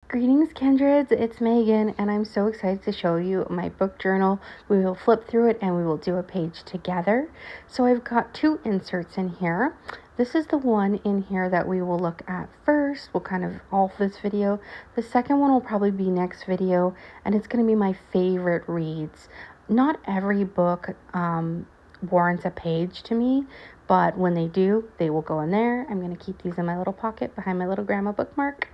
Greetings, kindreds. It's Megan, and I'm so excited to show you my book journal. We will flip through it and we will do a page together. So I've got two inserts in here. This is the one in here that we will look at first. We'll kind of off this video. The second one will probably be next video, and it's going to be my favorite reads. Not every book warrants a page to me, but when they do, they will go in there. I'm going to keep these in my little pocket behind my little grandma bookmark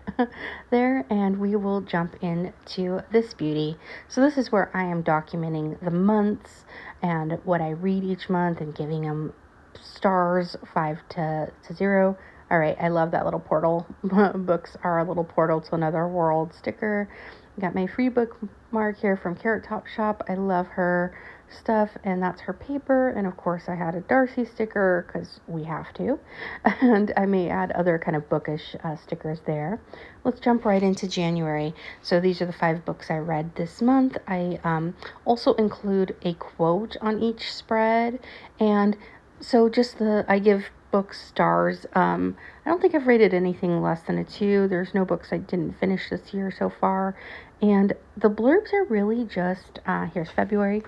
there, and we will jump into this beauty. So this is where I am documenting the months and what I read each month and giving them stars 5 to 0. All right, I love that little portal. Books are a little portal to another world sticker. Got my free bookmark here from Carrot Top Shop. I love her stuff, and that's her paper. And of course I had a Darcy sticker because we have to, and I may add other kind of bookish stickers there. Let's jump right into January. So these are the 5 books I read this month. I also include a quote on each spread, and so I give books stars. I don't think I've rated anything less than a 2. There's no books I didn't finish this year so far, and the blurbs are really just here's February,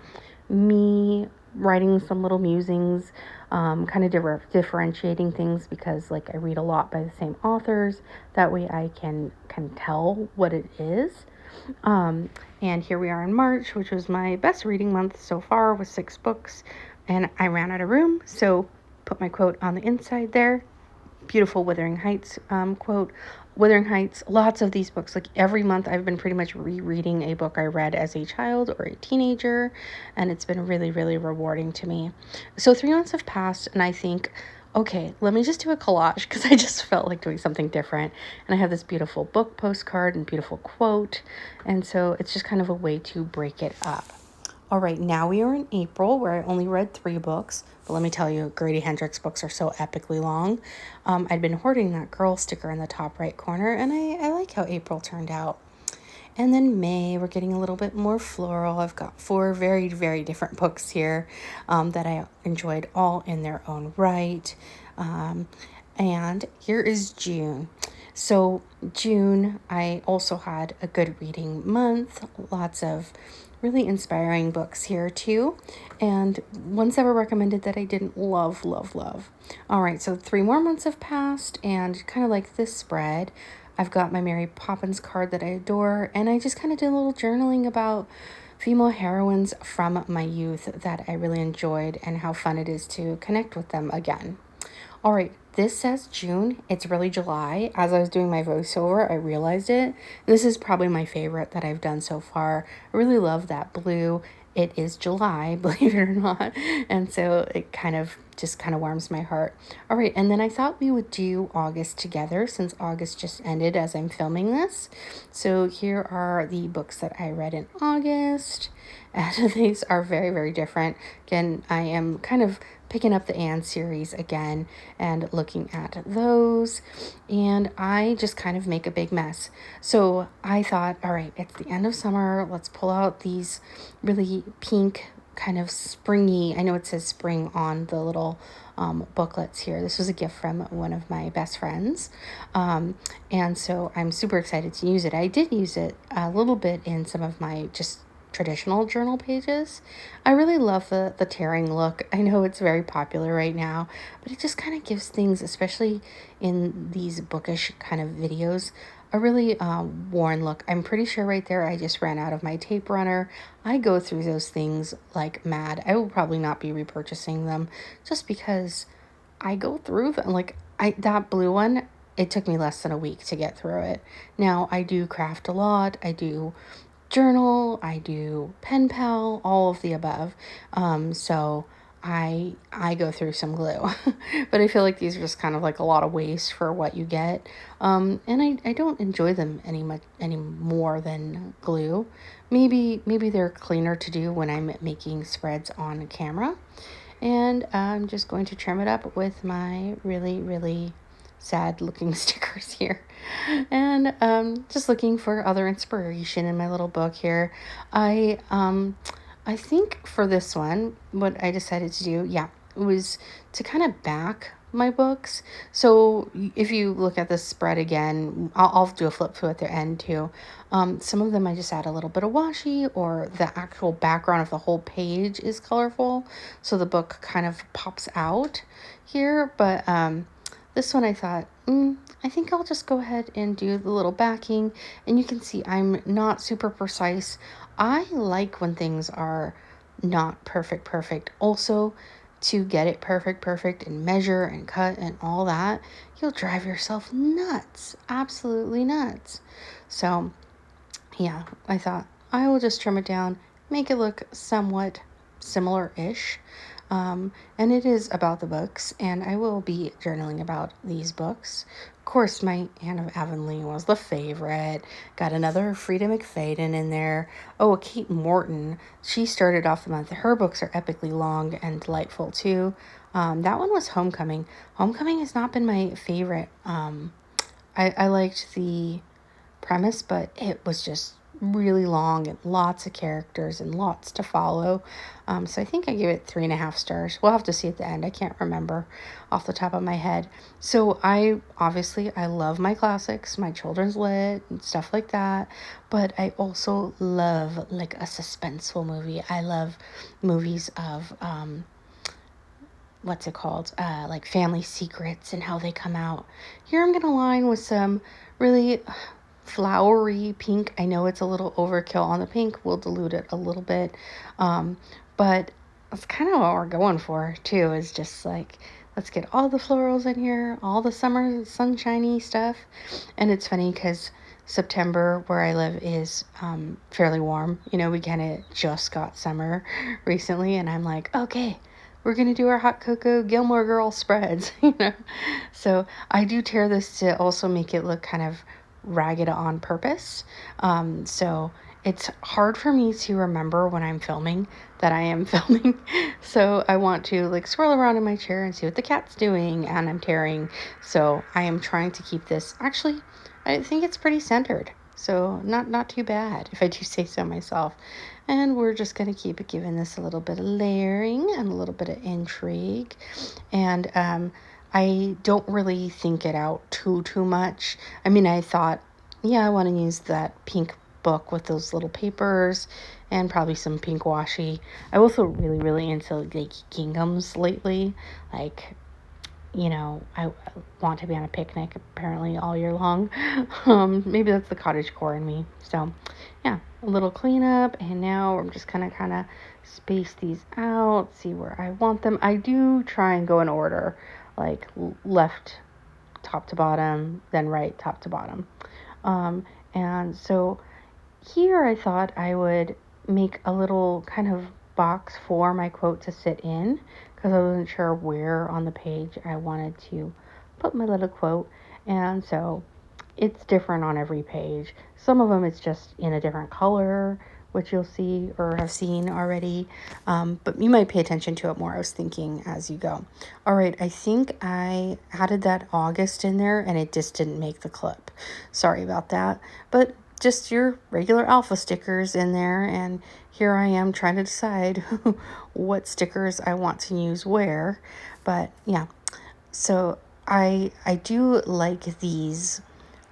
me writing some little musings, kind of differentiating things, because like I read a lot by the same authors. That way I can tell what it is. And here we are in March, which was my best reading month so far with 6 books, and I ran out of room, so put my quote on the inside there. Beautiful Wuthering Heights quote. Wuthering Heights, lots of these books. Like every month I've been pretty much rereading a book I read as a child or a teenager, and it's been really, really rewarding to me. So 3 months have passed, and I think, okay, let me just do a collage, because I just felt like doing something different. And I have this beautiful book postcard and beautiful quote, and so it's just kind of a way to break it up. All right, now we are in April, where I only read 3 books, but let me tell you, Grady Hendrix books are so epically long. I'd been hoarding that girl sticker in the top right corner, and I like how April turned out. And then May, we're getting a little bit more floral. I've got 4 very, very different books here that I enjoyed all in their own right. And here is June. So June, I also had a good reading month, lots of really inspiring books here too, and ones that were recommended that I didn't love. All right, so 3 more months have passed, and kind of like this spread, I've got my Mary Poppins card that I adore, and I just kind of did a little journaling about female heroines from my youth that I really enjoyed and how fun it is to connect with them again. All right, this says June. It's really July. As I was doing my voiceover, I realized it. This is probably my favorite that I've done so far. I really love that blue. It is July, believe it or not. And so it kind of warms my heart. All right, and then I thought we would do August together, since August just ended as I'm filming this. So here are the books that I read in August. And these are very, very different. Again, I am kind of picking up the Anne series again and looking at those, and I just kind of make a big mess. So I thought, all right, it's the end of summer, let's pull out these really pink, kind of springy, I know it says spring on the little booklets here. This was a gift from one of my best friends, and so I'm super excited to use it. I did use it a little bit in some of my just traditional journal pages. I really love the tearing look. I know it's very popular right now, but it just kind of gives things, especially in these bookish kind of videos, a really worn look. I'm pretty sure right there I just ran out of my tape runner. I go through those things like mad. I will probably not be repurchasing them, just because I go through them. Like that blue one, it took me less than a week to get through it. Now I do craft a lot. I do journal, I do pen pal, all of the above. So I go through some glue, but I feel like these are just kind of like a lot of waste for what you get. And I don't enjoy them any more than glue. Maybe they're cleaner to do when I'm making spreads on camera. And I'm just going to trim it up with my really, really sad looking stickers here, and just looking for other inspiration in my little book here. I think for this one, what I decided to do, was to kind of back my books. So if you look at the spread again, I'll do a flip through at the end too. Some of them I just add a little bit of washi, or the actual background of the whole page is colorful, so the book kind of pops out here. But this one I thought, I think I'll just go ahead and do the little backing. And you can see I'm not super precise. I like when things are not perfect. Also, to get it perfect and measure and cut and all that, you'll drive yourself nuts. Absolutely nuts. So, yeah, I thought I will just trim it down, make it look somewhat similar-ish. And it is about the books, and I will be journaling about these books. Of course, my Anne of Avonlea was the favorite. Got another Frida McFadden in there. Oh, a Kate Morton. She started off the month. Her books are epically long and delightful too. That one was Homecoming. Homecoming has not been my favorite. I liked the premise, but it was just really long and lots of characters and lots to follow. So I think I gave it 3.5 stars. We'll have to see at the end. I can't remember off the top of my head. So I love my classics, my children's lit and stuff like that. But I also love like a suspenseful movie. I love movies of what's it called? Like Family Secrets and how they come out. Here I'm gonna line with some really flowery pink. I know it's a little overkill on the pink. We'll dilute it a little bit. But that's kind of what we're going for too, is just like, let's get all the florals in here, all the summer sunshiny stuff. And it's funny because September where I live is fairly warm. We kind of just got summer recently, and I'm like, okay, we're going to do our hot cocoa Gilmore Girl spreads. So I do tear this to also make it look kind of ragged on purpose. So it's hard for me to remember when I'm filming that I am filming. So I want to like swirl around in my chair and see what the cat's doing, and I'm tearing. So I am trying to keep this. Actually, I think it's pretty centered. So not too bad, if I do say so myself. And we're just going to keep giving this a little bit of layering and a little bit of intrigue. And I don't really think it out too much. I mean, I thought, I want to use that pink book with those little papers and probably some pink washi. I also really into like ginghams lately. Like, I want to be on a picnic apparently all year long. Maybe that's the cottagecore in me. So yeah, a little cleanup, and now I'm just gonna kind of space these out, see where I want them. I do try and go in order, like left top to bottom, then right top to bottom. And so here I thought I would make a little kind of box for my quote to sit in, because I wasn't sure where on the page I wanted to put my little quote. And so it's different on every page. Some of them it's just in a different color, which you'll see or have seen already. But you might pay attention to it more. I was thinking as you go. All right, I think I added that August in there and it just didn't make the clip. Sorry about that. But just your regular alpha stickers in there, and here I am trying to decide what stickers I want to use where. But yeah, so I do like these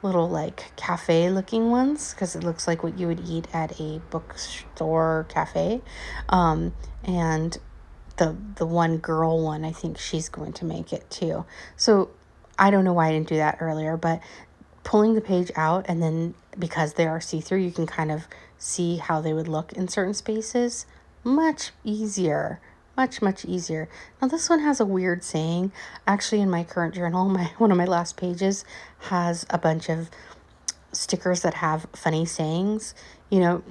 little like cafe looking ones, because it looks like what you would eat at a bookstore cafe. And the one girl one, I think she's going to make it too. So I don't know why I didn't do that earlier, but pulling the page out, and then because they are see-through, you can kind of see how they would look in certain spaces. Much easier. Much easier. Now this one has a weird saying. Actually, in my current journal, one of my last pages has a bunch of stickers that have funny sayings,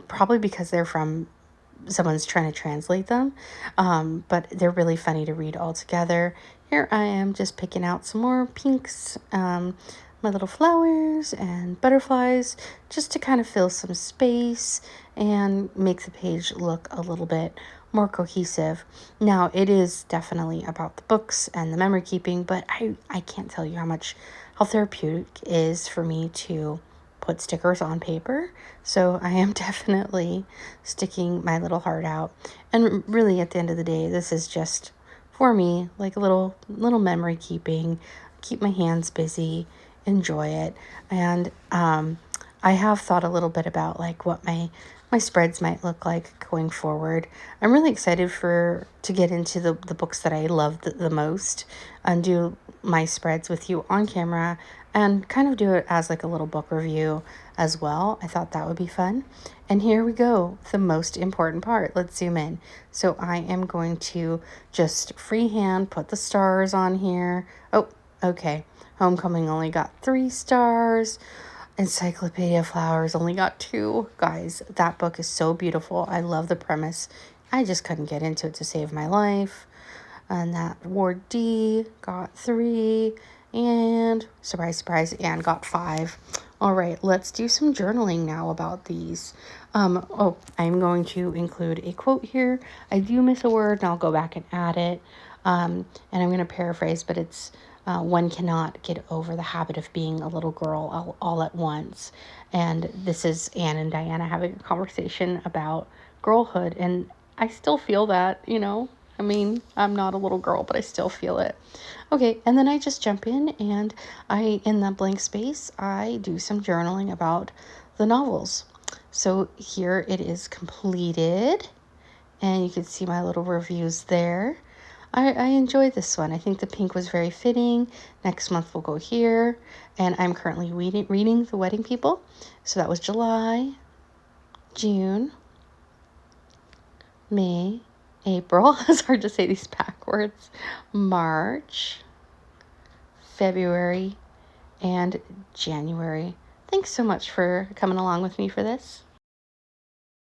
probably because they're from someone's trying to translate them. But they're really funny to read all together. Here I am just picking out some more pinks, my little flowers and butterflies, just to kind of fill some space and make the page look a little bit more cohesive. Now, it is definitely about the books and the memory keeping, but I can't tell you how therapeutic it is for me to put stickers on paper. So I am definitely sticking my little heart out. And really, at the end of the day, this is just for me, like a little memory keeping, keep my hands busy, enjoy it. And I have thought a little bit about like what my spreads might look like going forward. I'm really excited to get into the books that I love the most and do my spreads with you on camera and kind of do it as like a little book review as well. I thought that would be fun. And here we go, the most important part. Let's zoom in. So I am going to just freehand put the stars on here. Oh, okay. Homecoming only got 3 stars. Encyclopedia of Flowers only got 2. Guys, that book is so beautiful. I love the premise. I just couldn't get into it to save my life. And that Ward D got 3. And surprise, surprise, Anne got 5. All right, let's do some journaling now about these. I'm going to include a quote here. I do miss a word, and I'll go back and add it. And I'm going to paraphrase, but it's one cannot get over the habit of being a little girl all at once. And this is Anne and Diana having a conversation about girlhood. And I still feel that, I mean, I'm not a little girl, but I still feel it. Okay, and then I just jump in and in that blank space, I do some journaling about the novels. So here it is completed, and you can see my little reviews there. I enjoyed this one. I think the pink was very fitting. Next month we'll go here. And I'm currently reading The Wedding People. So that was July, June, May, April. It's hard to say these backwards. March, February, and January. Thanks so much for coming along with me for this.